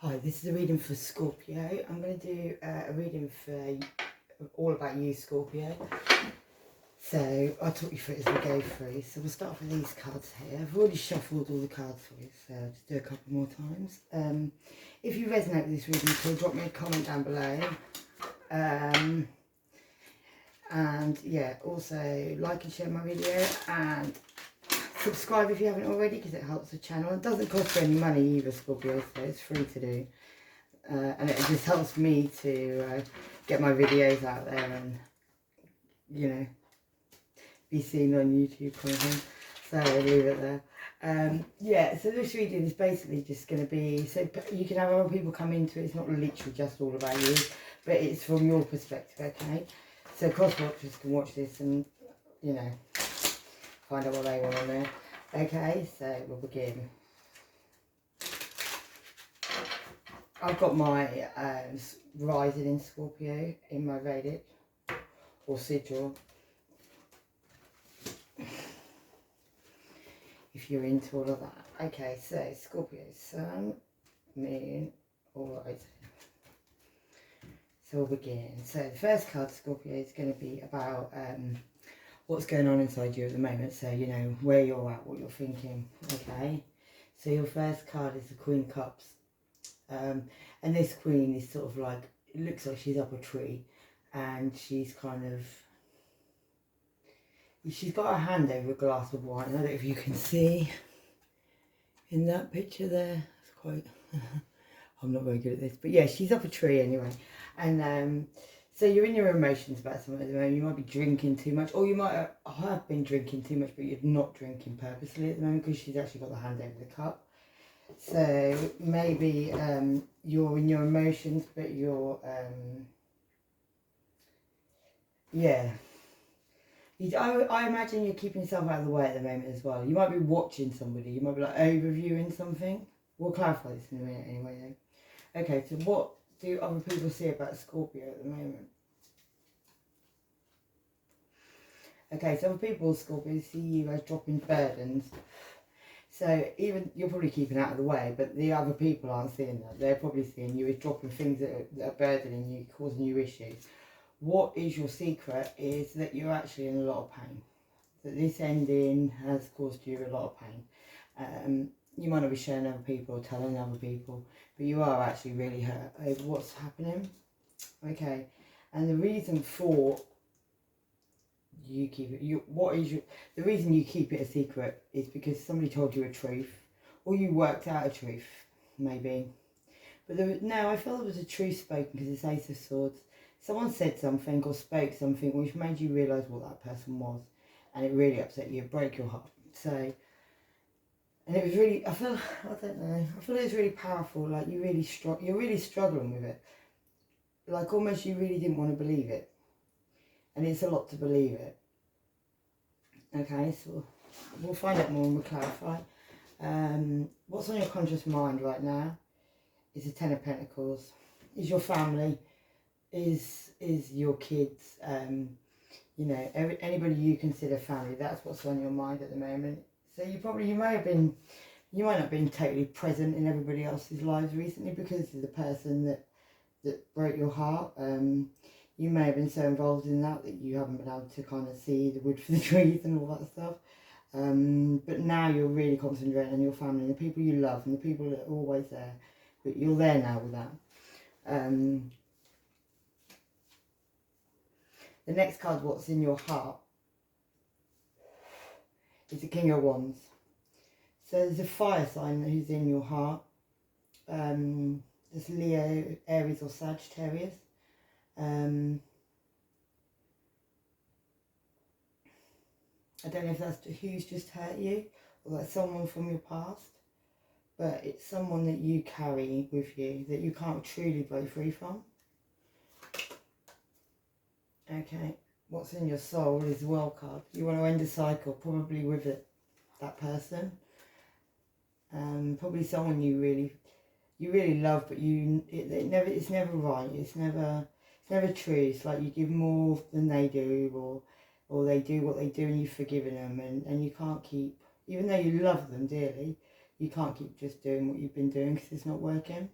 Hi, this is a reading for Scorpio. I'm going to do a reading for all about you, Scorpio. So I'll talk you through it as we go through. So we'll start off with these cards here. I've already shuffled all the cards for you, so I'll just do a couple more times. If you resonate with this reading, please drop me a comment down below. And yeah, also like and share my video and subscribe if you haven't already, because it helps the channel. It doesn't cost you any money either, Scorpio, so it's free to do. And it just helps me to get my videos out there and, you know, be seen on YouTube kind of thing. So I'll leave it there. Yeah, so this reading is basically just going to be, so you can have other people come into it. It's not literally just all about you, but it's from your perspective, okay? So cross watchers can watch this and, you know, find out what they want on there. Okay, so we'll begin. I've got my rising in Scorpio in my Vedic or sigil. If you're into all of that. Okay, so Scorpio, Sun, Moon, all right. So we'll begin. So the first card, Scorpio, is going to be about what's going on inside you at the moment. So, you know, where you're at, what you're thinking. Okay. So your first card is the Queen of Cups. And this queen is sort of like, it looks like she's up a tree. And she's kind of, she's got her hand over a glass of wine. I don't know if you can see in that picture there. It's quite, I'm not very good at this. But yeah, she's up a tree anyway. And so you're in your emotions about something at the moment. You might be drinking too much, or you might have been drinking too much, but you're not drinking purposely at the moment because she's actually got the hand over the cup. So maybe you're in your emotions, but you're, yeah. I imagine you're keeping yourself out of the way at the moment as well. You might be watching somebody. You might be like overviewing something. We'll clarify this in a minute anyway. Though. Okay, so what do other people see about Scorpio at the moment? Okay, some people, Scorpio, see you as dropping burdens. So even you're probably keeping out of the way, but the other people aren't seeing that. They're probably seeing you as dropping things that are burdening you, causing you issues. What is your secret is that you're actually in a lot of pain. That this ending has caused you a lot of pain. You might not be showing other people or telling other people, but you are actually really hurt over what's happening. Okay, and the reason for you keep it, the reason you keep it a secret is because somebody told you a truth, or you worked out a truth, maybe. But no, I feel there was a truth spoken because it's Ace of Swords. Someone said something or spoke something which made you realise what that person was, and it really upset you, it broke your heart. So, and it was really, I feel it was really powerful. Like you're really struggling with it. Like almost you really didn't want to believe it. And it's a lot to believe it. Okay, so we'll find out more and we'll clarify. What's on your conscious mind right now is the Ten of Pentacles. Is your family, is your kids, you know, anybody you consider family. That's what's on your mind at the moment. So you might not have been totally present in everybody else's lives recently because of the person that broke your heart. You may have been so involved in that you haven't been able to kind of see the wood for the trees and all that stuff. But now you're really concentrating on your family and the people you love and the people that are always there. But you're there now with that. The next card, what's in your heart, is the King of Wands. So there's a fire sign who's in your heart. There's Leo, Aries or Sagittarius. I don't know if that's who's just hurt you or that's someone from your past, but it's someone that you carry with you that you can't truly break free from. Okay, what's in your soul is the World card. You want to end a cycle, probably with that person. Probably someone you really love, but it's never right. It's never true. It's like you give more than they do, or they do what they do and you've forgiven them, and you can't keep, even though you love them dearly, you can't keep just doing what you've been doing because it's not working.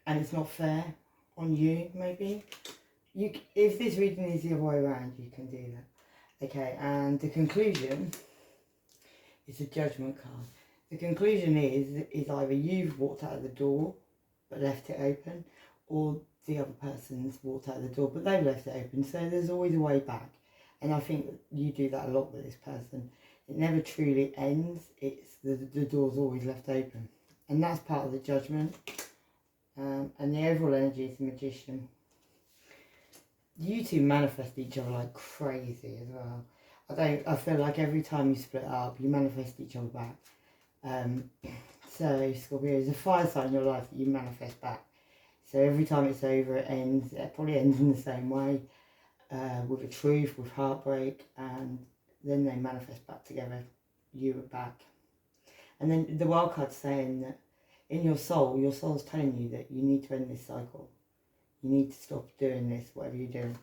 and it's not fair on you, maybe. If this reading is the other way around, you can do that. Okay, and the conclusion is a judgment card. The conclusion is either you've walked out of the door but left it open, or the other person's walked out of the door but they've left it open. So there's always a way back. And I think you do that a lot with this person. It never truly ends. It's the door's always left open. And that's part of the judgment. And the overall energy is the Magician. You two manifest each other like crazy as well. I feel like every time you split up, you manifest each other back. So Scorpio is a fire sign in your life that you manifest back. So every time it's over, it ends. It probably ends in the same way, with a truth, with heartbreak, and then they manifest back together. You are back. And then the wild card's saying that in your soul's telling you that you need to end this cycle. You need to stop doing this, whatever you're doing.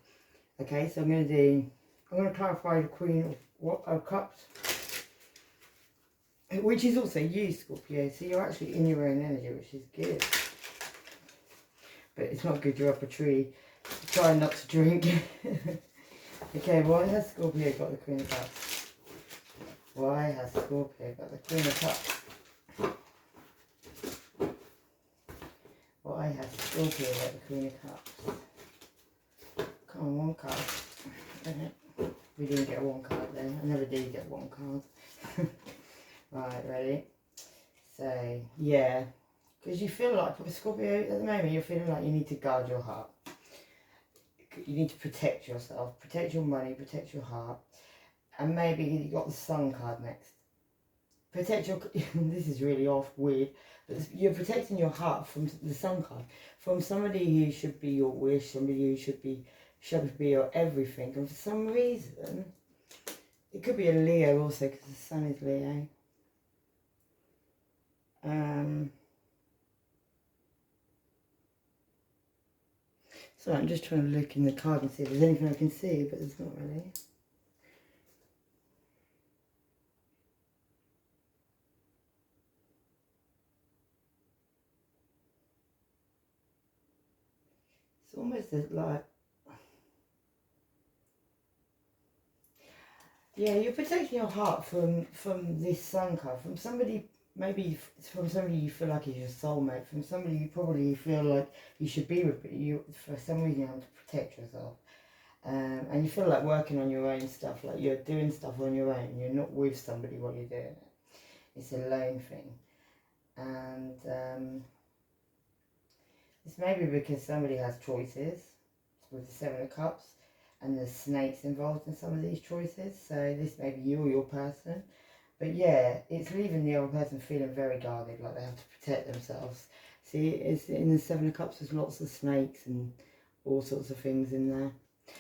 Okay, so I'm going to clarify the Queen of Cups, which is also you, Scorpio. So you're actually in your own energy, which is good. But it's not good, you're up a tree. Try not to drink. Okay, why has Scorpio got the Queen of Cups? Why has Scorpio got the Queen of Cups? Why has Scorpio got the Queen of Cups? Come on, one card. Okay. We didn't get one card then. I never do get one card. Right, ready? So, yeah. Because you feel like, Scorpio, at the moment, you're feeling like you need to guard your heart. You need to protect yourself, protect your money, protect your heart. And maybe you got the Sun card next. Protect your, this is really weird, but you're protecting your heart from the Sun card. From somebody who should be your wish, somebody who should be your everything. And for some reason, it could be a Leo also, because the Sun is Leo. So I'm just trying to look in the card and see if there's anything I can see, but there's not really. It's almost like, yeah, you're protecting your heart from this Sun card, from somebody, maybe from somebody you feel like is your soulmate, from somebody you probably feel like you should be with, but you, for some reason, you have to protect yourself. And you feel like working on your own stuff, like you're doing stuff on your own, you're not with somebody while you're doing it. It's a lone thing. And it's maybe because somebody has choices with the Seven of Cups, and there's snakes involved in some of these choices. So this may be you or your person. But yeah, it's leaving the other person feeling very guarded, like they have to protect themselves. See, it's in the Seven of Cups, there's lots of snakes and all sorts of things in there.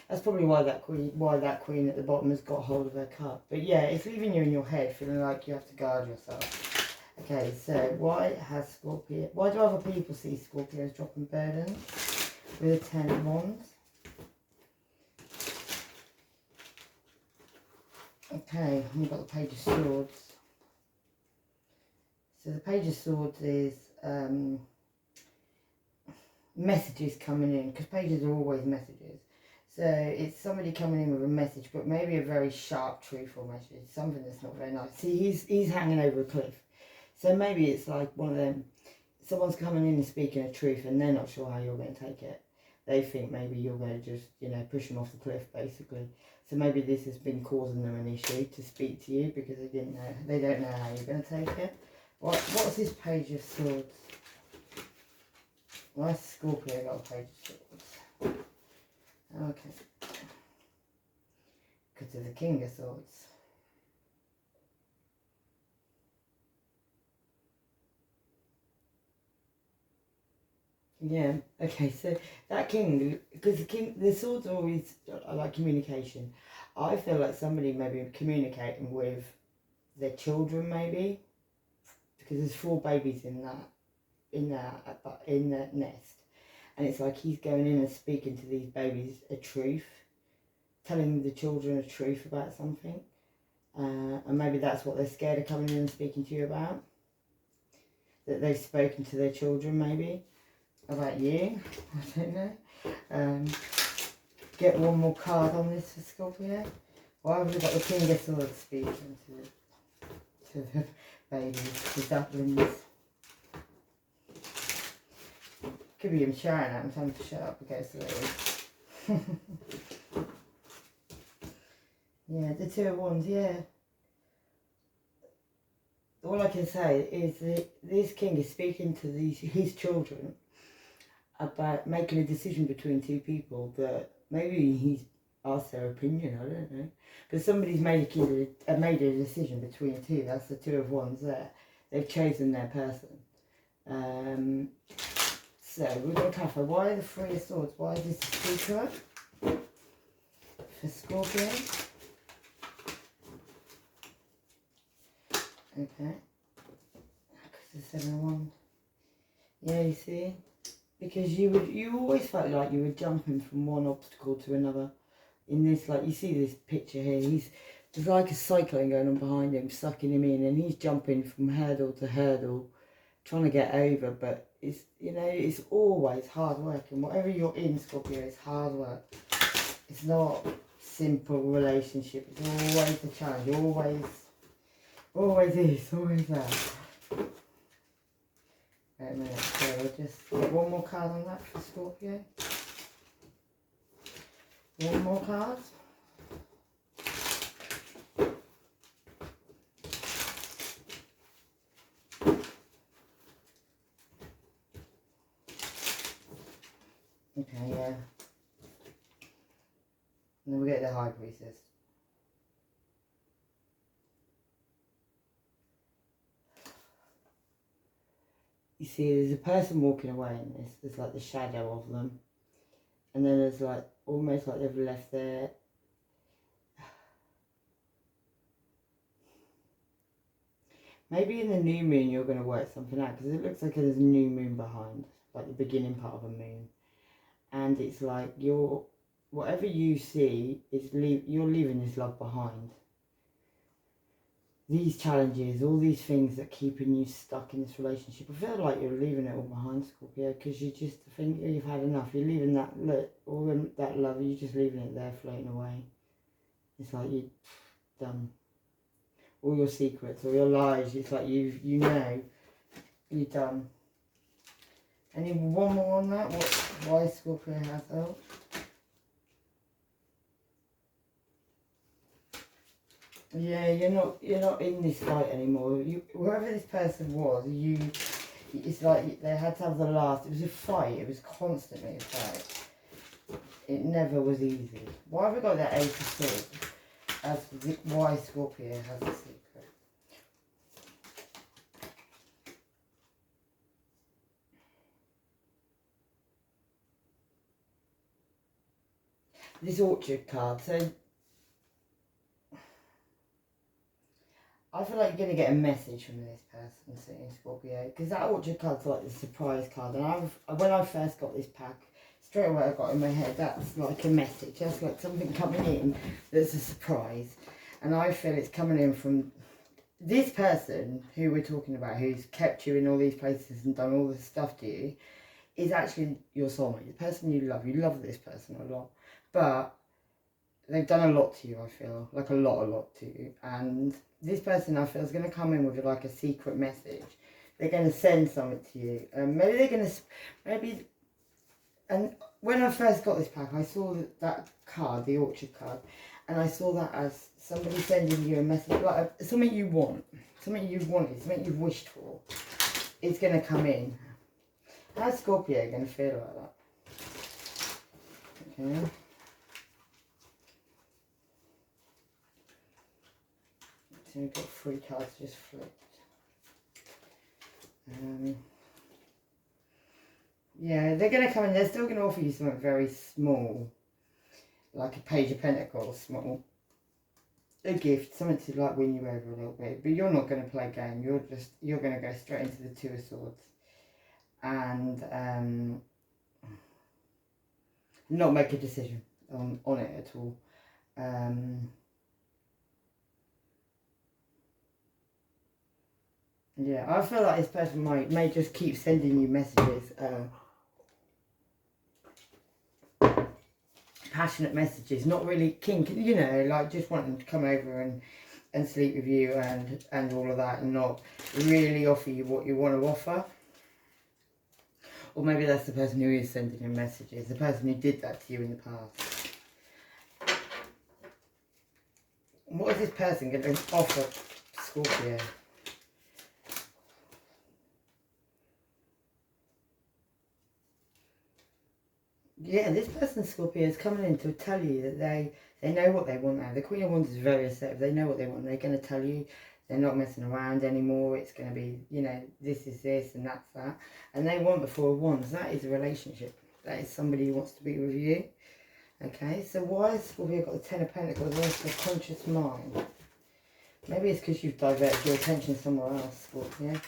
That's probably why that queen at the bottom has got hold of her cup. But yeah, it's leaving you in your head feeling like you have to guard yourself. Okay, so why do other people see Scorpios dropping burdens with a 10 of Wands? Okay, we've got the Page of Swords. So the Page of Swords is messages coming in, because pages are always messages. So it's somebody coming in with a message, but maybe a very sharp, truthful message, something that's not very nice. See, he's hanging over a cliff. So maybe it's like one of them, someone's coming in and speaking a truth and they're not sure how you're going to take it. They think maybe you're going to just, push them off the cliff, basically. So maybe this has been causing them an issue to speak to you because they don't know how you're going to take it. What's this Page of Swords? Why Scorpio got a Page of Swords? Okay. Because of the King of Swords. Yeah, okay, so that king, because the swords are always like communication. I feel like somebody maybe communicating with their children, maybe, because there's 4 babies in that nest, and it's like he's going in and speaking to these babies a truth, telling the children a truth about something, and maybe that's what they're scared of coming in and speaking to you about, that they've spoken to their children, maybe. about you. I don't know. Get one more card on this for Scorpio. Why have we got the King of Swords speaking to the babies, the ducklings? Could be him shouting at him, time to shut up and go to Yeah, the Two of Wands, yeah. All I can say is that this king is speaking to his children about making a decision between two people that maybe he's asked their opinion, I don't know. But somebody's made a decision between two. That's the Two of Wands there. They've chosen their person. So we're going to clarify, why the Three of Swords? Why is this a secret for Scorpio? Okay. Because the Seven of Wands. Yeah, you see? Because you always felt like you were jumping from one obstacle to another. In this, like, you see this picture here, there's like a cyclone going on behind him, sucking him in, and he's jumping from hurdle to hurdle, trying to get over, but it's, you know, it's always hard work, and whatever you're in, Scorpio, it's hard work. It's not simple relationship, it's always a challenge, always is, always that. Wait a minute, so we'll just get one more card on that for Scorpio. One more card. Okay, yeah. And then we get the High Priestess. You see, there's a person walking away in this. There's like the shadow of them. And then there's like, almost like they've left there. Maybe in the new moon you're going to work something out. Because it looks like there's a new moon behind. Like the beginning part of a moon. And it's like whatever you see, you're leaving this love behind. These challenges, all these things that are keeping you stuck in this relationship, I feel like you're leaving it all behind, Scorpio, because you just think you've had enough. You're leaving that that love, you're just leaving it there floating away. It's like you're done. All your secrets, all your lies, it's like you know, you're done. Any one more on that? Why Scorpio has help? Yeah, you're not in this fight anymore. Whoever this person was, it's like they had to have the last. It was a fight. It was constantly a fight. It never was easy. Why have we got that Ace of Swords? As why Scorpio has a secret. This Orchard card. So I feel like you're going to get a message from this person sitting Scorpio, because that Orchard card's like the surprise card, and when I first got this pack, straight away I got in my head, that's like a message, that's like something coming in that's a surprise, and I feel it's coming in from this person who we're talking about, who's kept you in all these places and done all this stuff to you, is actually your soulmate, the person you love this person a lot, but they've done a lot to you, I feel, like a lot to you, and this person I feel is going to come in with like a secret message. They're going to send something to you. Maybe they're going to, and when I first got this pack, I saw that card, the Orchard card, and I saw that as somebody sending you a message, like something you want, something you've wanted, something you've wished for, is going to come in. How's Scorpio going to feel about that? Okay. So we've got 3 cards just flipped. Yeah, they're going to come in, they're still going to offer you something very small, like a Page of Pentacles, small. A gift, something to like win you over a little bit, but you're not going to play a game, you're going to go straight into the Two of Swords. And not make a decision on it at all. Yeah, I feel like this person may just keep sending you messages passionate messages, not really keen, you know, like just wanting to come over and sleep with you and all of that, and not really offer you what you want to offer. Or maybe that's the person who is sending you messages, the person who did that to you in the past. What is this person going to offer Scorpio? Yeah, this person, Scorpio, is coming in to tell you that they know what they want now. The Queen of Wands is very assertive. They know what they want. They're going to tell you. They're not messing around anymore. It's going to be, you know, this is this and that's that. And they want the Four of Wands. That is a relationship. That is somebody who wants to be with you. Okay, so why has Scorpio got the Ten of Pentacles as the conscious mind? Maybe it's because you've diverted your attention somewhere else, Scorpio.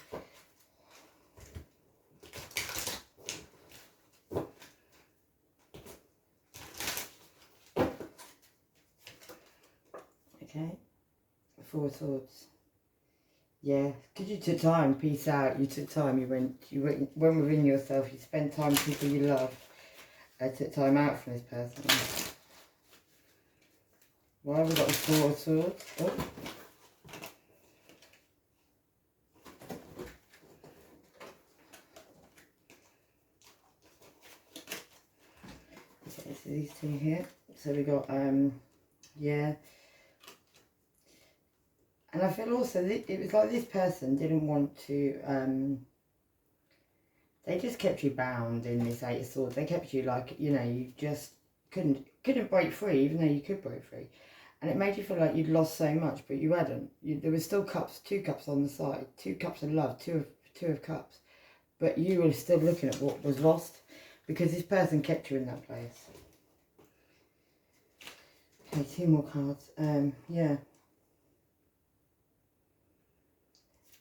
Okay, Four of Swords. Yeah, because you took time, peace out, you took time, you went within yourself, you spent time with people you love. I took time out from this person. Why have we got the Four of Swords? Oh. Okay, so these two here. So we got, yeah. And I feel also, it was like this person didn't want to, they just kept you bound in this Eight of Swords. They kept you like, you know, you just couldn't break free, even though you could break free. And it made you feel like you'd lost so much, but you hadn't. There were still cups, 2 cups on the side, 2 cups of love, two of cups. But you were still looking at what was lost, because this person kept you in that place. Okay, 2 more cards. Yeah.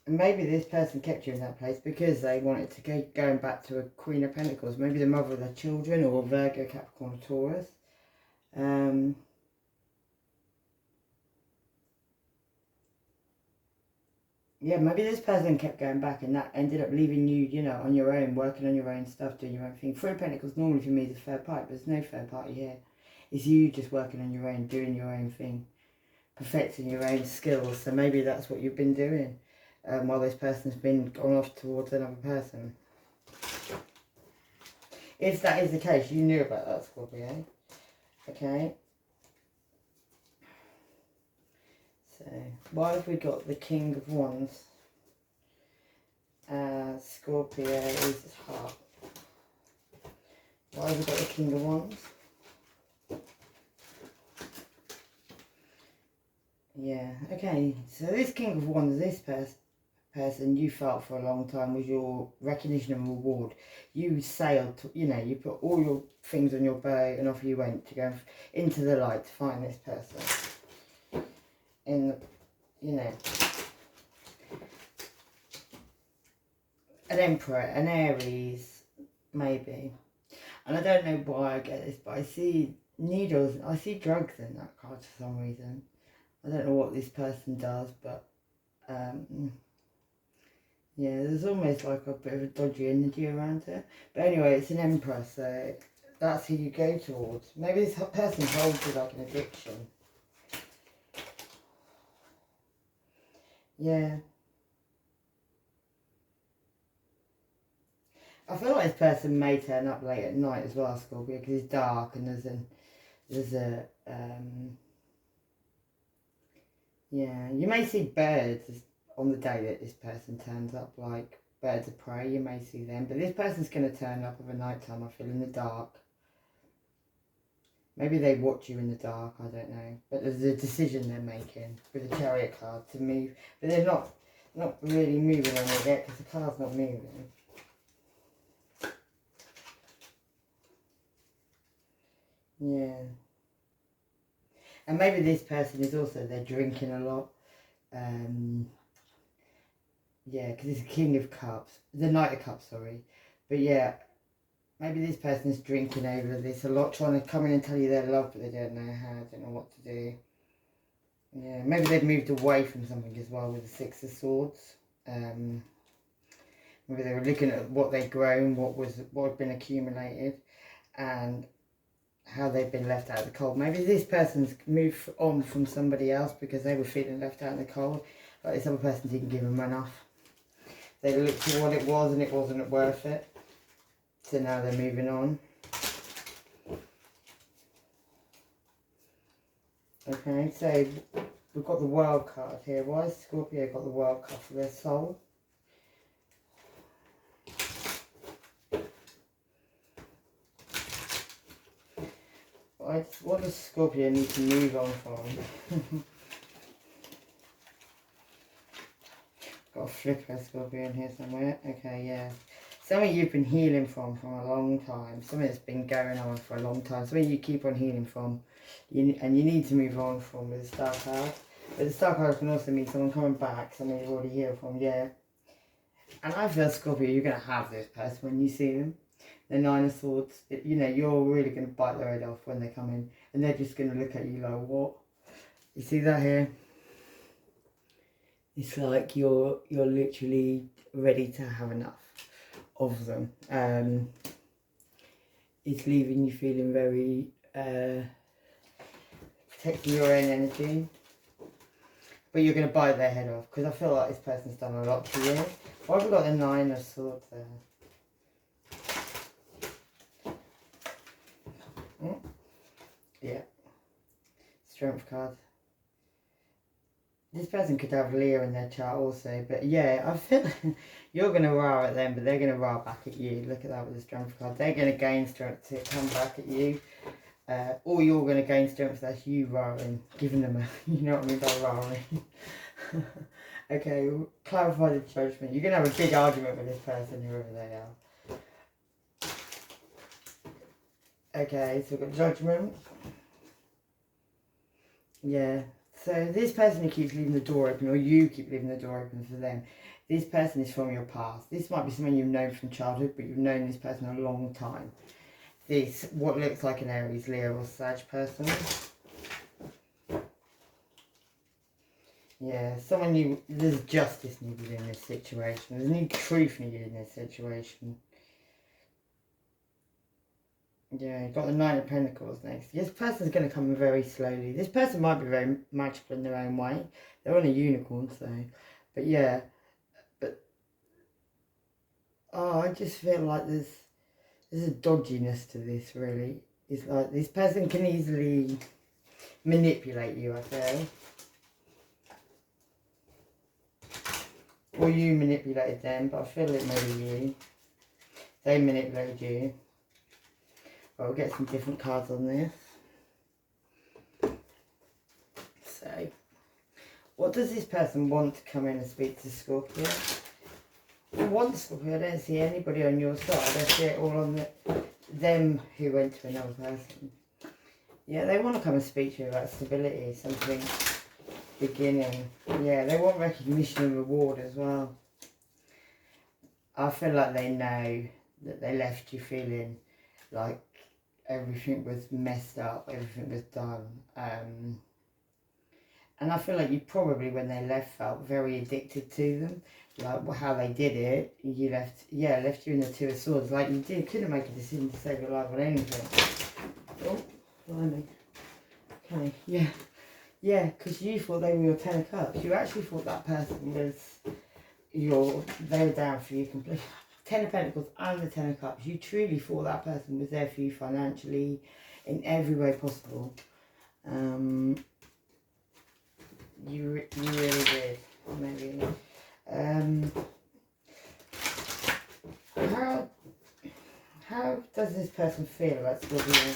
And maybe this person kept you in that place because they wanted to going back to a Queen of Pentacles. Maybe the mother of their children, or Virgo, Capricorn, Taurus. Yeah, maybe this person kept going back and that ended up leaving you, you know, on your own, working on your own stuff, doing your own thing. Three of Pentacles normally for me is a third party, but there's no third party here. It's you just working on your own, doing your own thing, perfecting your own skills. So maybe that's what you've been doing. While this person's been gone off towards another person. If that is the case, you knew about that, Scorpio. Okay. So, why have we got the King of Wands? Scorpio is his heart. Why have we got the King of Wands? Yeah, okay. So this King of Wands, this person you felt for a long time was your recognition and reward. You sailed, you know, you put all your things on your boat and off you went to go into the light to find this person. In, you know, an Emperor, an Aries, maybe. And I don't know why I get this, but I see needles, I see drugs in that card for some reason. I don't know what this person does, but yeah, there's almost like a bit of a dodgy energy around it. But anyway, it's an Emperor, so that's who you go towards. Maybe this person holds you like an addiction. Yeah. I feel like this person may turn up late at night as well, Scorpio, because it's dark and there's a yeah, you may see birds on the day that this person turns up, like birds of prey, you may see them. But this person's going to turn up over night time, I feel, in the dark. Maybe they watch you in the dark, I don't know. But there's a decision they're making with the Chariot card to move. But they're not really moving on it yet because the card's not moving. Yeah. And maybe this person is also, they're drinking a lot. Yeah, because it's a King of Cups. The Knight of Cups, sorry. But yeah, maybe this person is drinking over this a lot, trying to come in and tell you they're loved, but they don't know how, don't know what to do. Yeah, maybe they've moved away from something as well with the Six of Swords. Maybe they were looking at what they'd grown, what had been accumulated, and how they've been left out of the cold. Maybe this person's moved on from somebody else because they were feeling left out in the cold. But this other person didn't give them enough. They looked at what it was and it wasn't worth it. So now they're moving on. Okay, so we've got the World card here. Why has Scorpio got the World card for their soul? What does Scorpio need to move on from? Got a flipper Scorpio in here somewhere. Okay, yeah. Something you've been healing from a long time. Something that's been going on for a long time. Something you keep on healing from. And you need to move on from with the Star card. But the Star card can also mean someone coming back. Someone you've already healed from, yeah. And I feel, Scorpio, you're going to have this person when you see them. The Nine of Swords, you know, you're really going to bite their head off when they come in. And they're just going to look at you like, what? You see that here? It's like you're literally ready to have enough of them. It's leaving you feeling very protecting your own energy. But you're going to bite their head off. Because I feel like this person's done a lot to you. Why have we got the Nine of Swords there? Yeah. Strength card. This person could have Leo in their chart also, but yeah, I feel like you're going to roar at them, but they're going to roar back at you. Look at that with the strength card. They're going to gain strength to come back at you. Or you're going to gain strength, that's you roaring, giving them a, you know what I mean by roaring. Okay, we'll clarify the judgment. You're going to have a big argument with this person, whoever they are. Okay, so we've got judgment. Yeah. So this person who keeps leaving the door open, or you keep leaving the door open for them, this person is from your past. This might be someone you've known from childhood, but you've known this person a long time. This, what looks like an Aries, Leo or Sag person. Yeah, someone you, there's justice needed in this situation. There's no truth needed in this situation. Yeah, you've got the Nine of Pentacles next. This person's going to come in very slowly. This person might be very magical in their own way. They're on a unicorn, so... But yeah. But... Oh, I just feel like there's a dodginess to this, really. It's like this person can easily manipulate you, I feel. Or you manipulated them, but I feel it may be you. They manipulated you. Well, we'll get some different cards on this. So, what does this person want to come in and speak to Scorpio? For one, Scorpio, I don't see anybody on your side. I see it all on them who went to another person. Yeah, they want to come and speak to you about stability, something beginning. Yeah, they want recognition and reward as well. I feel like they know that they left you feeling like everything was messed up, everything was done. And I feel like you probably, when they left, felt very addicted to them. Like how they did it, you left you in the Two of Swords. Like you couldn't make a decision to save your life on anything. Oh, blimey. Okay, yeah. Yeah, because you thought they were your Ten of Cups. You actually thought that person was they were down for you completely. Ten of Pentacles and the Ten of Cups. You truly thought that person was there for you financially, in every way possible. You really did. Maybe. How does this person feel about Scorpio?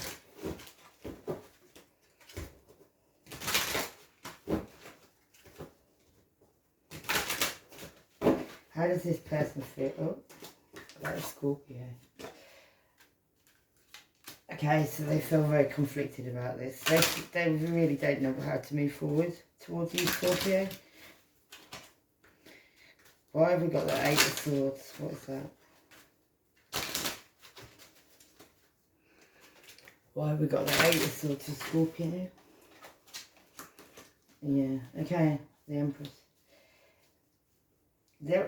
How does this person feel? Oh, about Scorpio. Okay, so they feel very conflicted about this. They really don't know how to move forward towards you, Scorpio. Why have we got the Eight of Swords? What is that? Why have we got the Eight of Swords to Scorpio? Yeah, okay, the Empress.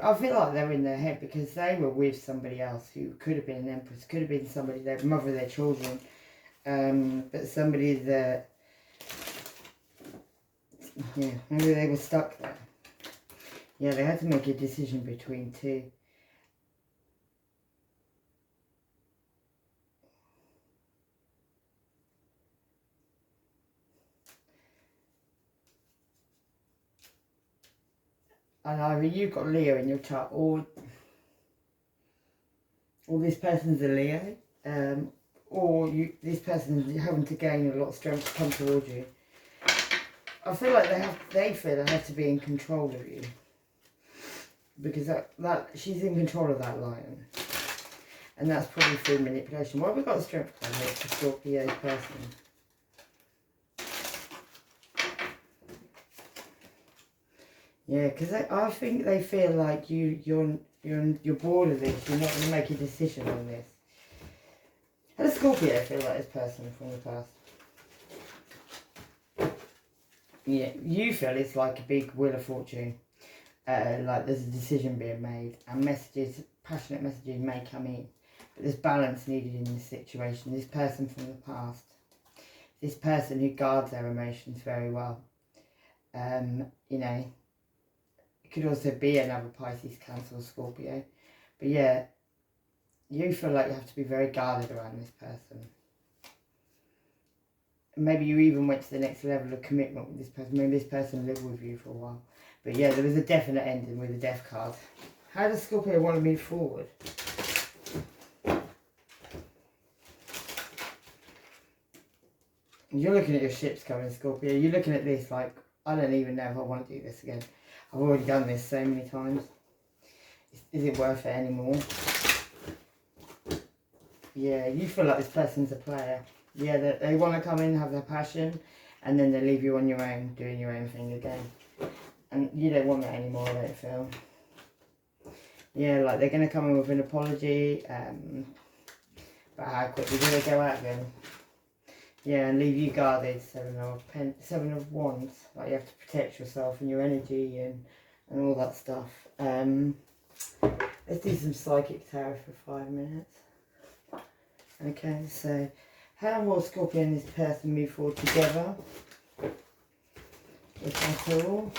I feel like they're in their head because they were with somebody else who could have been an Empress, could have been somebody, their mother of their children. But somebody that, yeah, maybe they were stuck there. Yeah, they had to make a decision between two. And either you've got Leo in your chart, or this person's a Leo, or this person is having to gain a lot of strength to come towards you. I feel like they feel they have to be in control of you, because that she's in control of that lion, and that's probably through manipulation. Why have we got a strength card here for Scorpio's person? Yeah, because I think they feel like you're bored of this. You're not going to make a decision on this. How does Scorpio feel like this person from the past? Yeah, you feel it's like a big wheel of fortune. Like there's a decision being made, and messages, passionate messages may come in, but there's balance needed in this situation. This person from the past, this person who guards their emotions very well. You know. Could also be another Pisces, Cancer or Scorpio. But yeah, you feel like you have to be very guarded around this person. Maybe you even went to the next level of commitment with this person. Maybe this person lived with you for a while. But yeah, there was a definite ending with the Death card. How does Scorpio want to move forward? You're looking at your ships coming, Scorpio. You're looking at this like, I don't even know if I want to do this again. I've already done this so many times. Is it worth it anymore? Yeah, you feel like this person's a player. Yeah, they want to come in, have their passion, and then they leave you on your own, doing your own thing again. And you don't want that anymore, I don't feel. Yeah, like they're going to come in with an apology, but how quickly do they go out again? Yeah, and leave you guarded. Seven of Wands. Like you have to protect yourself and your energy and all that stuff. Let's do some psychic tarot for 5 minutes. Okay, so how will Scorpio and this person move forward together? If at all.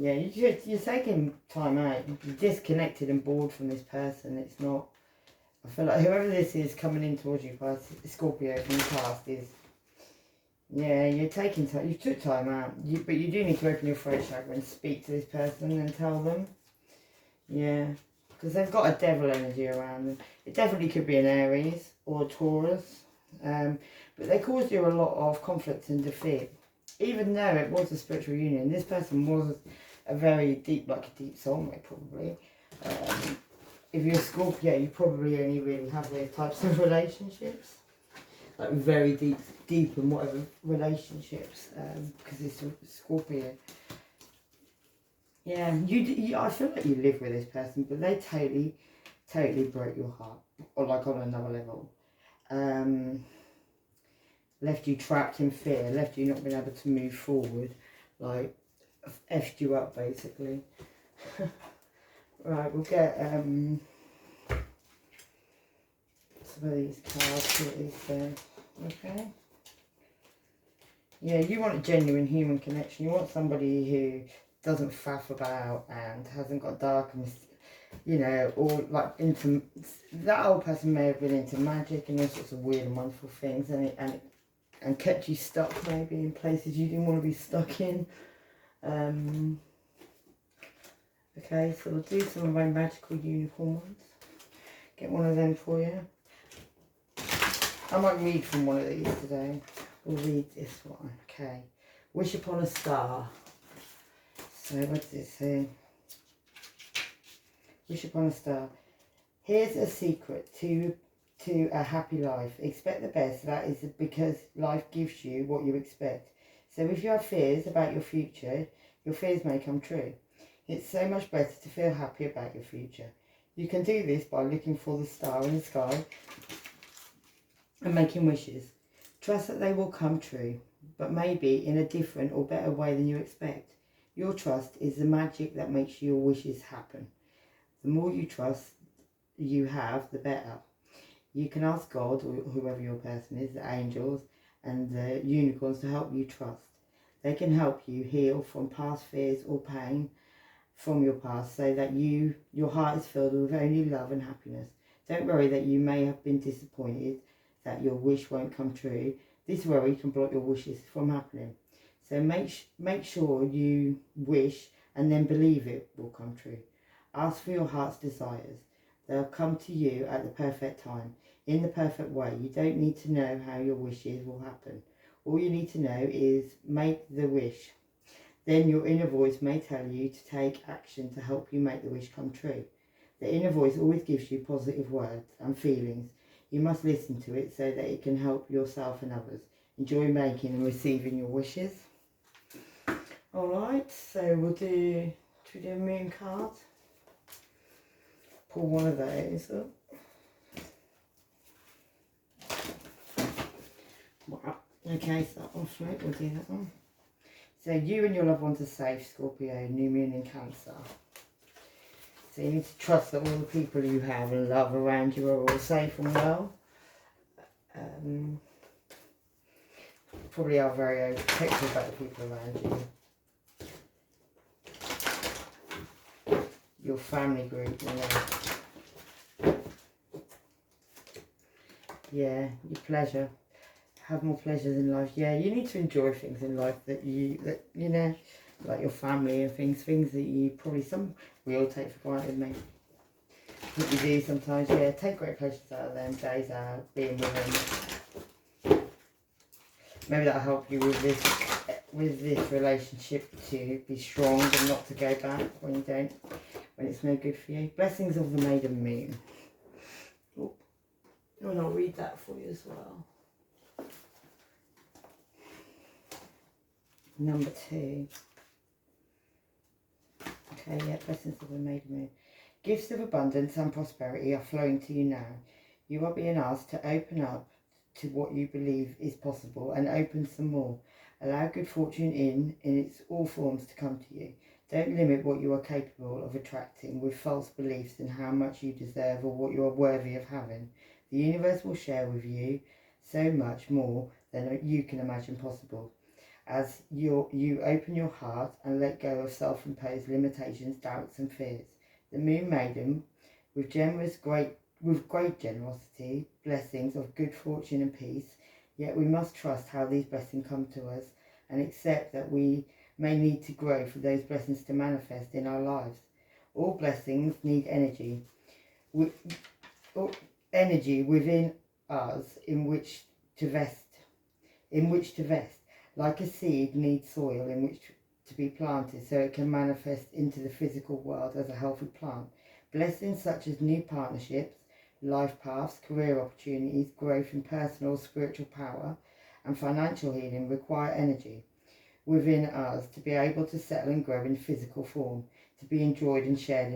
Yeah, you're taking time out. You're disconnected and bored from this person. It's not. I feel like whoever this is coming in towards you, by Scorpio from the past, is. Yeah, you're taking time. You took time out, but you do need to open your throat chakra and speak to this person and tell them. Yeah, because they've got a devil energy around them. It definitely could be an Aries or a Taurus, but they caused you a lot of conflict and defeat. Even though it was a spiritual union, this person was a very deep, like a deep soulmate probably. If you're a Scorpio, you probably only really have those types of relationships, like very deep and whatever relationships, because it's a Scorpio. Yeah, I feel like you live with this person, but they totally broke your heart, or like on another level. Left you trapped in fear, left you not being able to move forward, like effed you up basically. Right, we'll get some of these cards, please. Okay. Yeah, you want a genuine human connection. You want somebody who doesn't faff about and hasn't got dark and, you know, or like into that old person may have been into magic and all sorts of weird and wonderful things, and kept you stuck maybe in places you didn't want to be stuck in. Okay, so we'll do some of my magical unicorn ones. Get one of them for you. I might read from one of these today. We'll read this one. Okay. Wish upon a star. So what does it say? Wish upon a star. Here's a secret to a happy life. Expect the best. That is because life gives you what you expect. So if you have fears about your future, your fears may come true. It's so much better to feel happy about your future. You can do this by looking for the star in the sky and making wishes. Trust that they will come true, but maybe in a different or better way than you expect. Your trust is the magic that makes your wishes happen. The more you trust, you have, the better. You can ask God, or whoever your person is, the angels and the unicorns, to help you trust. They can help you heal from past fears or pain from your past, so that your heart is filled with only love and happiness. Don't worry that you may have been disappointed that your wish won't come true. This worry can block your wishes from happening. So make sure you wish and then believe it will come true. Ask for your heart's desires. They'll come to you at the perfect time, in the perfect way. You don't need to know how your wishes will happen. All you need to know is make the wish. Then your inner voice may tell you to take action to help you make the wish come true. The inner voice always gives you positive words and feelings. You must listen to it so that it can help yourself and others. Enjoy making and receiving your wishes. Alright, so we'll do a moon card. Pull one of those up. Wow. Okay, so that one float, we'll do that one. So you and your loved ones are safe, Scorpio, new moon in Cancer. So you need to trust that all the people you have and love around you are all safe and well. Probably are very protective about the people around you. Your family group, you know. Yeah, your pleasure. Have more pleasures in life. Yeah, you need to enjoy things in life that you know, like your family and things that you probably, we all take for granted, maybe. What you do sometimes, yeah, take great pleasures out of them, days out, being with them. Maybe that'll help you with this relationship to be strong and not to go back when it's no good for you. Blessings of the maiden moon. Oh, and I'll read that for you as well. Number 2. Okay, yeah, blessings of the maiden moon. Gifts of abundance and prosperity are flowing to you now. You are being asked to open up to what you believe is possible and open some more. Allow good fortune in its all forms to come to you. Don't limit what you are capable of attracting with false beliefs in how much you deserve or what you are worthy of having. The universe will share with you so much more than you can imagine possible. As you open your heart and let go of self-imposed limitations, doubts and fears. The Moon Maiden, with great generosity, blessings of good fortune and peace, yet we must trust how these blessings come to us and accept that we may need to grow for those blessings to manifest in our lives. All blessings need energy. Energy within us in which to vest. Like a seed needs soil in which to be planted so it can manifest into the physical world as a healthy plant. Blessings such as new partnerships, life paths, career opportunities, growth in personal spiritual power and financial healing require energy within us to be able to settle and grow in physical form, to be enjoyed and shared in